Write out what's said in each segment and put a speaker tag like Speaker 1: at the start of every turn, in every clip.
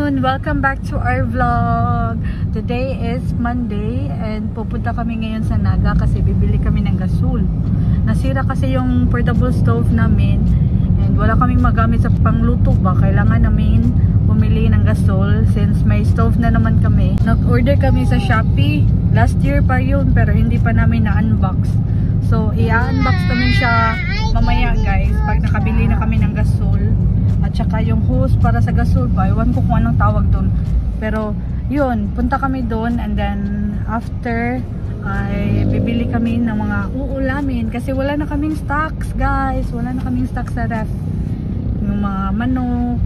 Speaker 1: afternoon! Welcome back to our vlog! Today is Monday and pupunta kami ngayon sa Naga kasi bibili kami ng gasol. Nasira kasi yung portable stove namin and wala kaming magamit sa pangluto ba. Kailangan namin bumili ng gasol since may stove na naman kami. Nag-order kami sa Shopee. Last year pa yun pero hindi pa namin na-unbox. So, i-unbox namin siya mamaya guys pag nakabili na kami ng gasol. At saka yung hose para sa gasol ba, iwan ko kung anong tawag doon. Pero yun, punta kami doon and then after ay bibili kami ng mga uulamin kasi wala na kaming stocks guys. Wala na kaming stocks sa ref. Yung mga manok,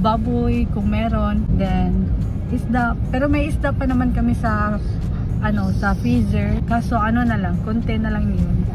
Speaker 1: baboy kung meron, then isda. Pero may isda pa naman kami sa sa freezer. Kaso na lang, konti na lang yun.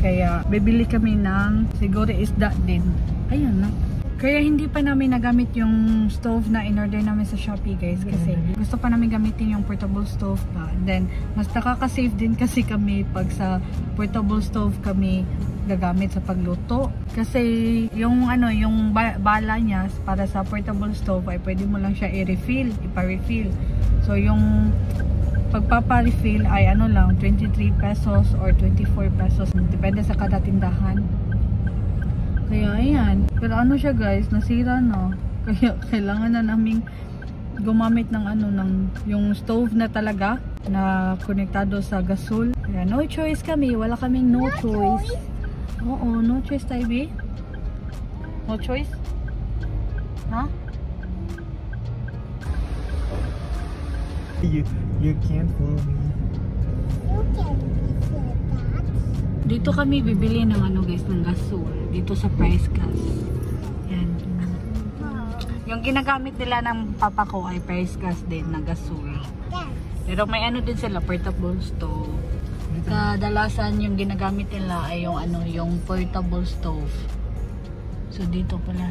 Speaker 1: Kaya bibili kami ng siguro isda din. Ayun na. Kaya hindi pa namin nagamit yung stove na in-order namin sa Shopee guys kasi gusto pa namin gamitin yung portable stove pa. Then mas nakaka-save din kasi kami pag sa portable stove kami gagamit sa pagluto. Kasi yung yung bala niya para sa portable stove ay pwede mo lang siya i-refill, ipa-refill. So yung pagpapa-refill ay lang 23 pesos or 24 pesos depende sa kada tindahan. Kaya ayan, pero siya guys, nasira na. Kaya kailangan na naming gumamit ng yung stove na talaga na konektado sa gasol. Kaya no choice kami, wala kaming no choice. Oo, no choice tayo, be? No choice? Ha?
Speaker 2: You can't follow me.
Speaker 3: You can see that.
Speaker 1: Dito kami bibili ng guys, ng gasol. Dito sa Price Gas. Yan. Yung ginagamit nila ng papa ko ay Price Gas din na gasol. Pero may din sila, portable stove. Kadalasan yung ginagamit nila ay yung portable stove. So dito pala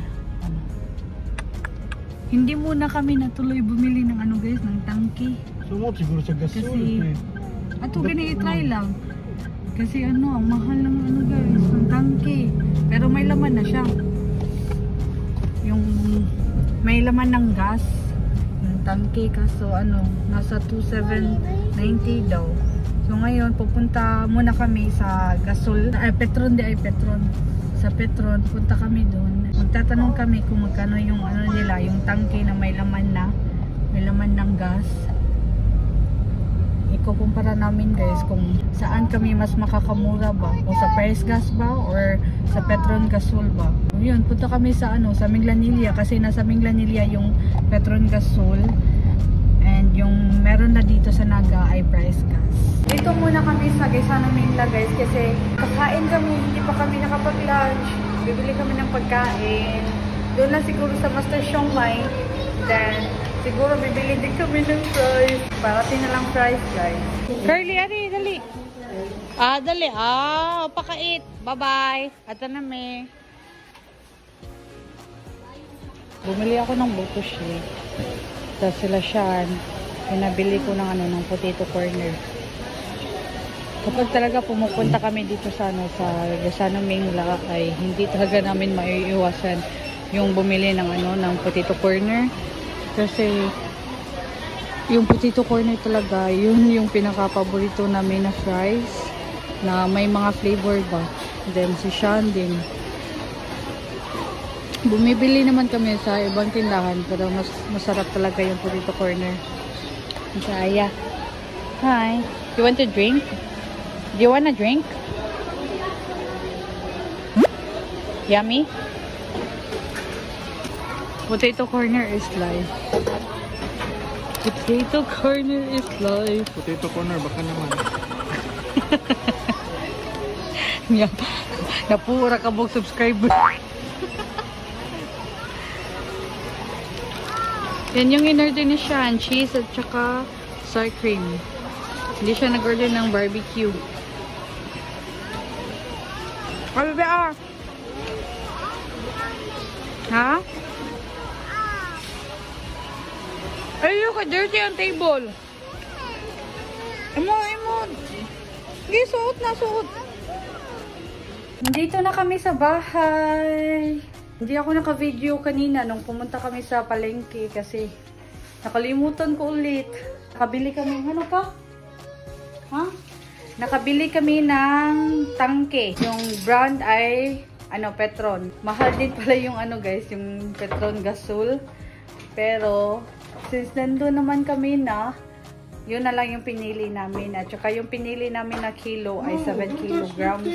Speaker 1: Hindi muna kami natuloy bumili ng guys, ng tangke.
Speaker 2: Sumot siguro sa gasol.
Speaker 1: Kasi gani i-try lang. Kasi ang mahal ng guys, ng tangke. Pero may laman na siya. Yung may laman ng gas, ng tangke kaso nasa 2,790 daw. So ngayon pupunta muna kami sa gasol, Petron. Sa Petron punta kami doon. Magtatanong kami kung magkano yung nila, yung tangke na may laman ng gas. Ikukumpara namin guys kung saan kami mas makakamura ba, o sa Price Gas ba or sa Petron Gasol ba. Yun, punta kami sa sa Minglanilla kasi nasa Minglanilla yung Petron Gasol and yung meron na dito sa Naga ay Price Gas. Dito muna kami sa Gaisano Mingla guys kasi kakain kami, hindi pa kami nakapag-lunch. Bibili kami ng pagkain. Doon lang siguro sa Master Siomai. Then siguro bibili din kami ng fries. Parating na lang fries, guys. Curly, dali. Dali. Pakait. Bye-bye. Ito na, me. Bumili ako ng buko shake. Tapos sila siyan. Pinabili ko ng potato corner. Kapag talaga pumupunta kami dito sa Gaisano Mingla ay hindi talaga namin maiiwasan yung bumili ng ng potato corner. Kasi yung potato corner talaga, yun yung pinaka-paborito namin na fries na may mga flavor ba. Then si Sean din. Bumibili naman kami sa ibang tindahan pero mas masarap talaga yung potato corner. Jaya. Hi. You want to drink? Do you want a drink? Yummy? Potato corner is life. Potato corner is life.
Speaker 2: Potato corner, baka naman.
Speaker 1: Napura ka mong subscriber. Yan yung in-order ni Sean. Cheese at saka sour cream. Hindi siya nag-order ng barbecue. Bebe, Ha? Ayun ka, dirty ang table. Imo. Sige, suot na, suot. Nandito na kami sa bahay. Hindi ako naka-video kanina nung pumunta kami sa palengke kasi Nakalimutan ko ulit. Nakabili kami, ano ka? Ha? Nakabili kami ng tangke. Yung brand ay, Petron. Mahal din pala yung guys, yung Petron Gasol. Pero, since nandun naman kami na, yun na lang yung pinili namin. At saka yung pinili namin na kilo ay 7 kilograms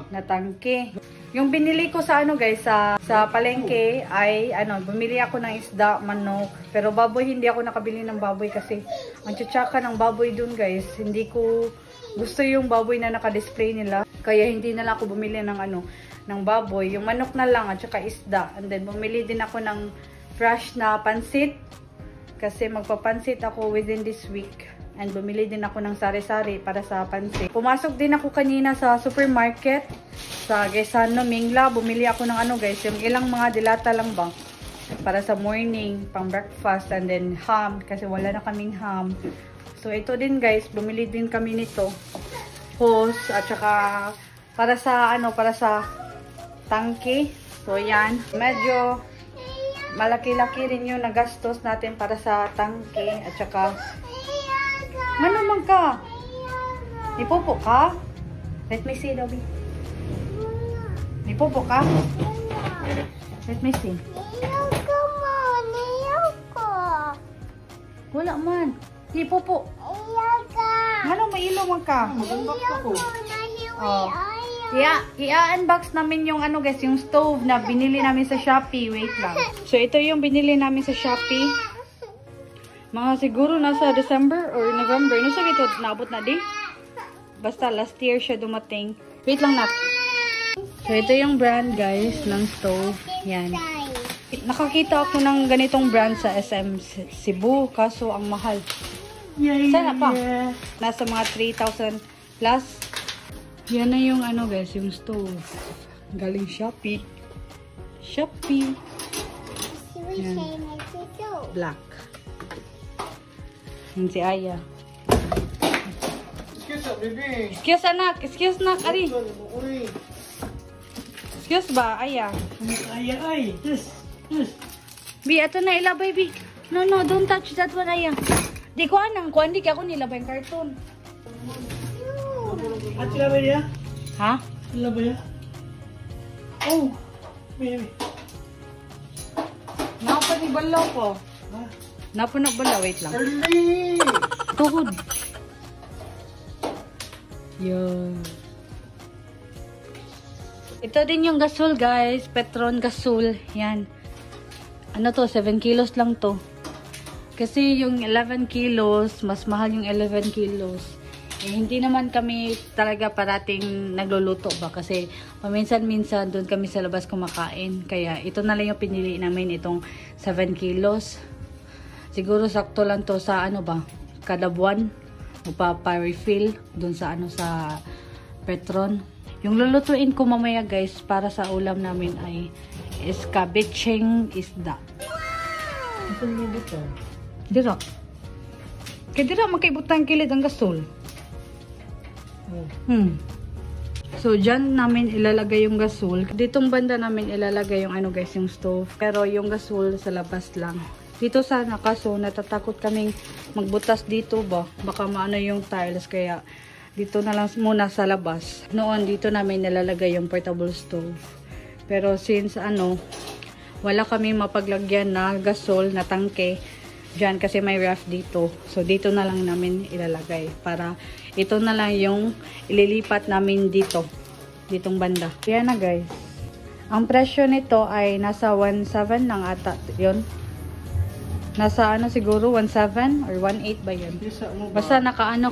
Speaker 1: na tangke. Yung binili ko sa guys, sa palengke ay bumili ako ng isda, manok. Pero baboy, hindi ako nakabili ng baboy kasi ang tsatsaka ng baboy dun guys. Hindi ko gusto yung baboy na naka-display nila. Kaya hindi na lang ako bumili ng ng baboy. Yung manok na lang at saka isda. And then bumili din ako ng fresh na pansit. Kasi magpapansit ako within this week. And bumili din ako ng sari-sari para sa pansit. Pumasok din ako kanina sa supermarket. Sa Gesano, Mingla. Bumili ako ng guys. Yung ilang mga dilata lang ba. Para sa morning, pang breakfast. And then ham. Kasi wala na kaming ham. So ito din guys. Bumili din kami nito. Hose. At saka para sa tangke. So yan. Medyo malaki-laki rin yung nagastos natin para sa tangke. At saka naman ka? Ipopo ka? Let me see, Dobby. Ipopo ka? Let me see. Wala man. Ipopo. Ano, may ilo man ka? Oh. I-unbox namin yung guys, yung stove na binili namin sa Shopee. Wait lang. So, ito yung binili namin sa Shopee. Mga siguro nasa December or November. Nasa ito, naabot na di. Basta last year siya dumating. Wait lang nat. So, ito yung brand guys ng stove. Yan. Nakakita ako ng ganitong brand sa SM Cebu. Kaso, ang mahal. Sana pa. Nasa mga 3,000 plus. Yan na yung guys, yung stove. Galing Shopee. Shopee. Yan. Black. Yan si Aya.
Speaker 2: Excuse baby.
Speaker 1: Excuse anak. Excuse nak. Ari. Excuse ba, Aya?
Speaker 2: Aya ay. Yes. Yes.
Speaker 1: Bi, ato na ilabay, Bi. No, don't touch that one, Aya. Di ko anang kuan, di ka ako nilabay yung carton.
Speaker 2: At sila ba niya?
Speaker 1: Ha?
Speaker 2: Sila ba niya? Oh. Baby.
Speaker 1: Napa ni balaw ko.
Speaker 2: Ha?
Speaker 1: Napa na balaw, wait lang.
Speaker 2: Early.
Speaker 1: Tuhod. Yan. Ito din yung gasol, guys. Petron gasol. Yan. Ano to? 7 kilos lang to. Kasi yung 11 kilos, mas mahal yung 11 kilos. Eh, hindi naman kami talaga parating nagluluto ba. Kasi paminsan-minsan doon kami sa labas kumakain. Kaya ito na lang yung pinili namin, itong 7 kilos. Siguro sakto lang to sa kada buwan. Magpapa-refill doon sa sa Petron. Yung lulutuin ko mamaya guys para sa ulam namin ay escabecheng isda.
Speaker 2: Ito mo dito.
Speaker 1: Dira. Kaya dira makaibutang kilid ang gasol. So dyan namin ilalagay yung gasol. Ditong banda namin ilalagay yung guys, yung stove. Pero yung gasol sa labas lang. Dito sana kaso natatakot kaming magbutas dito ba. Baka maano yung tiles kaya dito na lang muna sa labas. Noon dito namin nilalagay yung portable stove. Pero since wala kami mapaglagyan na gasol na tangke dyan kasi may ref dito. So dito na lang namin ilalagay para ito na lang yung ililipat namin dito. Ditong banda. Yan na guys. Ang presyo nito ay nasa 1.7 lang ata. Yun. Nasa siguro 1.7 or 1.8 ba yun? Basta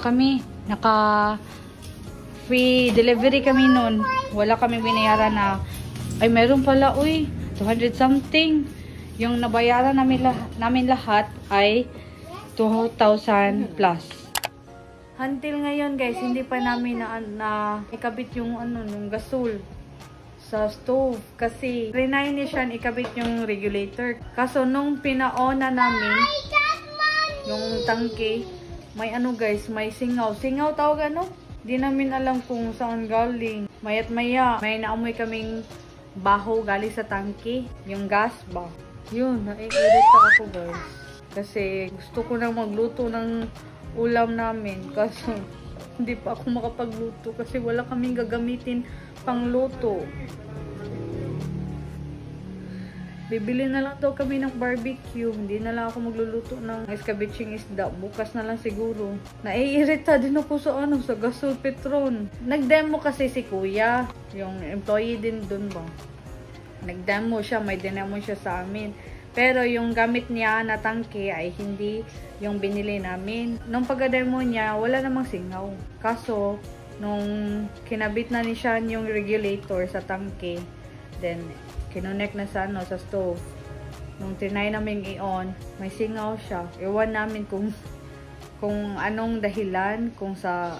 Speaker 1: kami. Naka free delivery kami nun. Wala kami binayaran na ay meron pala 200 something. Yung nabayaran namin lahat ay 2,000 plus. Until ngayon guys, hindi pa namin na ikabit yung yung gasol sa stove kasi trinay ni siya ikabit yung regulator. Kaso nung pinaona namin yung tangke, may guys, may singaw. Singaw tawag Di namin alam kung saan galing. Mayat maya, may naamoy kaming baho galing sa tangke. Yung gas ba? Yun, naiirita ako guys. Kasi gusto ko na magluto ng ulam namin. Kaso hindi pa ako makapagluto kasi wala kaming gagamitin pang luto. Bibili na lang daw kami ng barbecue. Hindi na lang ako magluluto ng escabeching isda. Bukas na lang siguro. Naiirita din ako sa Gasol Petron. Nagdemo kasi si Kuya. Yung employee din dun ba. Nagdemo siya. May dinemo siya sa amin. Pero yung gamit niya na tangke ay hindi yung binili namin. Nung pagka-demo niya, wala namang singaw. Kaso, nung kinabit na ni siya yung regulator sa tangke, then kinonect na sa stove. Nung tinry namin i-on, may singaw siya. Iwan namin kung anong dahilan, kung sa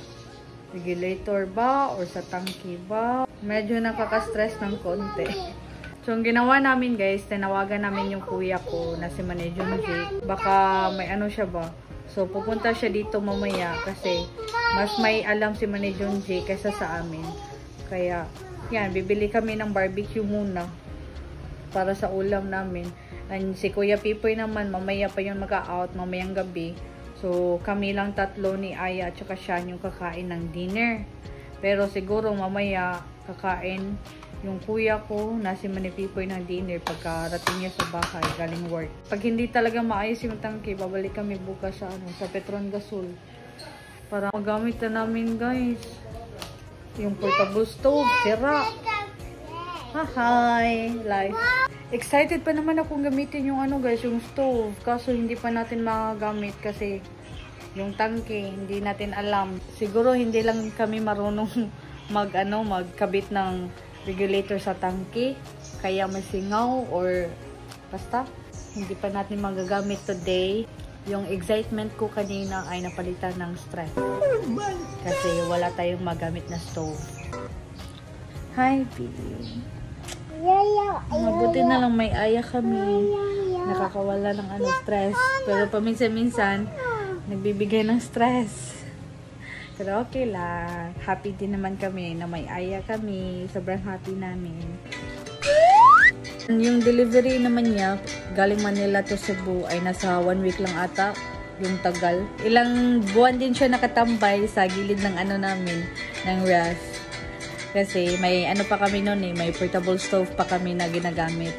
Speaker 1: regulator ba or sa tangke ba. Medyo nakaka-stress ng konti. So, ang ginawa namin guys, tinawagan namin yung kuya ko na si Manager Jake. Baka may ano siya ba. So, pupunta siya dito mamaya kasi mas may alam si Manager Jake kaysa sa amin. Kaya, yan, bibili kami ng barbecue muna para sa ulam namin. And si Kuya Pipoy naman, mamaya pa yun mag-out, mamayang gabi. So, kami lang tatlo ni Aya at saka siya yung kakain ng dinner. Pero siguro mamaya kakain yung kuya ko na si Manny Pipoy ng dinner pagkarating niya sa bahay galing work. Pag hindi talaga maayos yung tangke, babalik kami bukas sa Petron Gasol para magamit na namin guys. Yung portable stove, sira. Hi, life. Excited pa naman akong gamitin yung guys, yung stove. Kaso hindi pa natin magagamit kasi yung tangke, hindi natin alam. Siguro hindi lang kami marunong magkabit ng regulator sa tangke. Kaya may singaw or basta hindi pa natin magagamit today. Yung excitement ko kanina ay napalitan ng stress. Kasi wala tayong magamit na stove. Hi, baby. Mabuti na lang may Aya kami. Nakakawala ng stress. Pero paminsan-minsan, nagbibigay ng stress. Pero okay lang. Happy din naman kami na may Aya kami. Sobrang happy namin. Yung delivery naman niya, galing Manila to Cebu, ay nasa 1 week lang ata. Yung tagal. Ilang buwan din siya nakatambay sa gilid ng namin, ng ref. Kasi may pa kami noon may portable stove pa kami na ginagamit.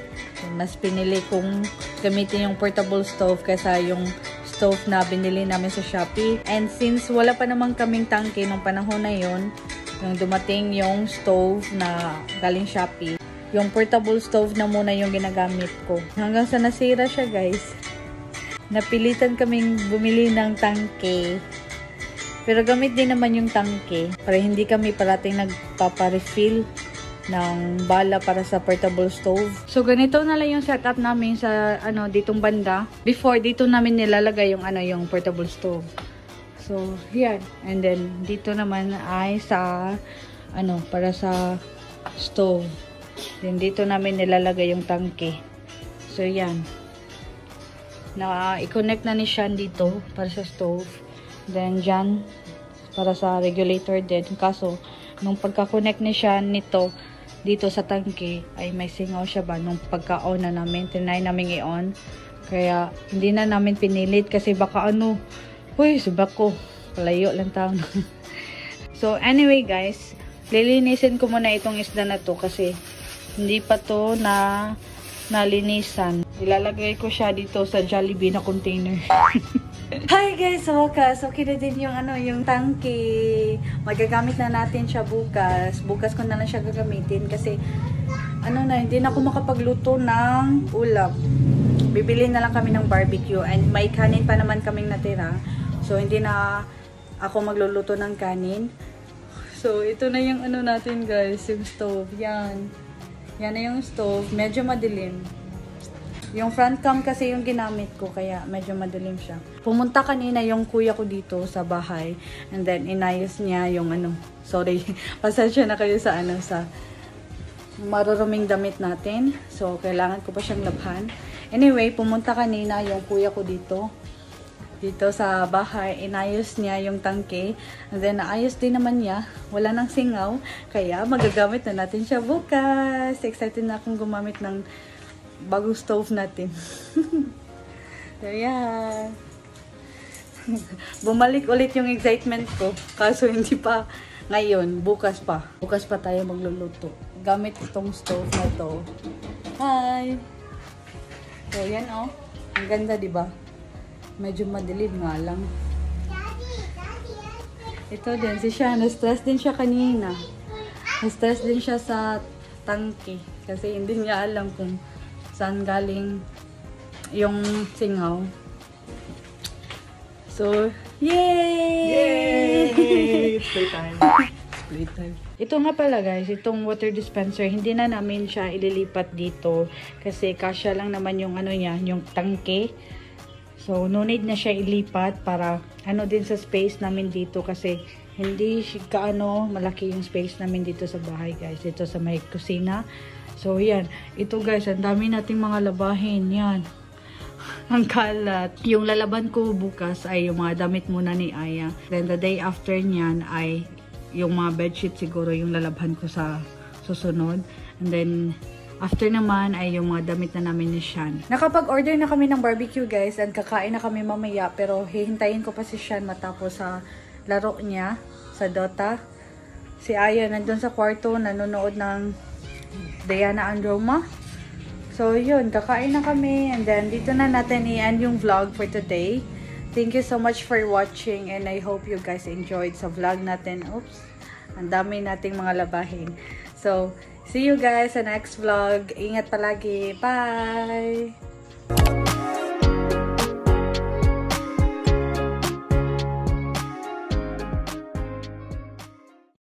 Speaker 1: Mas pinili kong gamitin yung portable stove kaysa yung stove na binili namin sa Shopee. And since wala pa naman kaming tangke nung panahon na yon, yung dumating yung stove na galing Shopee, yung portable stove na muna yung ginagamit ko. Hanggang sa nasira siya guys. Napilitan kaming bumili ng tangke. Pero gamit din naman yung tangke para hindi kami parating nagpaparefill ng bala para sa portable stove. So ganito na lang yung setup namin sa ditong banda. Before dito namin nilalagay yung portable stove. So yan. And then dito naman ay sa para sa stove. Then dito namin nilalagay yung tangke. So yan. I-connect na ni Sean dito para sa stove. Then dyan para sa regulator din. Kaso nung pagka-connect ni Sean nito dito sa tangke ay may singaw siya ba nung pagka-on na namin. Tinry namin i-on. Kaya hindi na namin pinilit kasi baka uy, subak ko. Palayo lang taon. So anyway guys, lilinisin ko muna itong isda na to kasi hindi pa to nalinisan. Ilalagay ko siya dito sa Jollibee na container. Hi guys, sa wakas, okay na din yung tangke. Magagamit na natin siya bukas. Bukas ko na lang siya gagamitin kasi hindi na ako makapagluto ng ulam. Bibili na lang kami ng barbecue and may kanin pa naman kaming natira. So hindi na ako magluluto ng kanin. So ito na yung natin guys, yung stove. Yan na yung stove, medyo madilim. Yung front cam kasi yung ginamit ko, kaya medyo madilim siya. Pumunta kanina yung kuya ko dito sa bahay. And then, inayos niya yung sorry, pasensya na kayo sa sa maruruming damit natin. So, kailangan ko pa siyang labhan. Anyway, pumunta kanina yung kuya ko dito sa bahay. Inayos niya yung tangke. And then, naayos din naman niya. Wala nang singaw. Kaya, magagamit na natin siya bukas. Excited na akong gumamit ng bagong stove natin. So, yeah. Bumalik ulit yung excitement ko. Kaso hindi pa ngayon. Bukas pa. Bukas pa tayo magluluto. Gamit itong stove na to. Hi! So, yan oh. Ang ganda, diba? Medyo madilim nga lang. Ito din, si Sean. Na-stress din siya kanina. Na-stress din siya sa tangke. Kasi hindi niya alam kung saan galing yung singaw. So, yay!
Speaker 2: Yay! It's playtime.
Speaker 1: Playtime. Ito nga pala guys, itong water dispenser, hindi na namin siya ililipat dito. Kasi kasya lang naman yung ano niya, yung tangke. So, no need na siya ilipat para ano din sa space namin dito. Kasi hindi kaano malaki yung space namin dito sa bahay guys. Ito sa may kusina. So, yan. Ito guys, ang dami nating mga labahin. Yan. Ang kalat. Yung lalaban ko bukas ay yung mga damit muna ni Aya. Then the day after niyan ay yung mga bedsheet siguro yung lalabhan ko sa susunod. And then after naman ay yung mga damit na namin ni Sean. Nakapag-order na kami ng barbecue guys and kakain na kami mamaya pero hihintayin ko pa si Sean matapos sa laro niya sa Dota. Si Aya nandun sa kwarto nanonood ng Diana and Roma. So, yun. Kakain na kami. And then, dito na natin i-end yung vlog for today. Thank you so much for watching. And I hope you guys enjoyed sa vlog natin. Oops. Ang dami nating mga labahin. So, see you guys sa next vlog. Ingat palagi. Bye!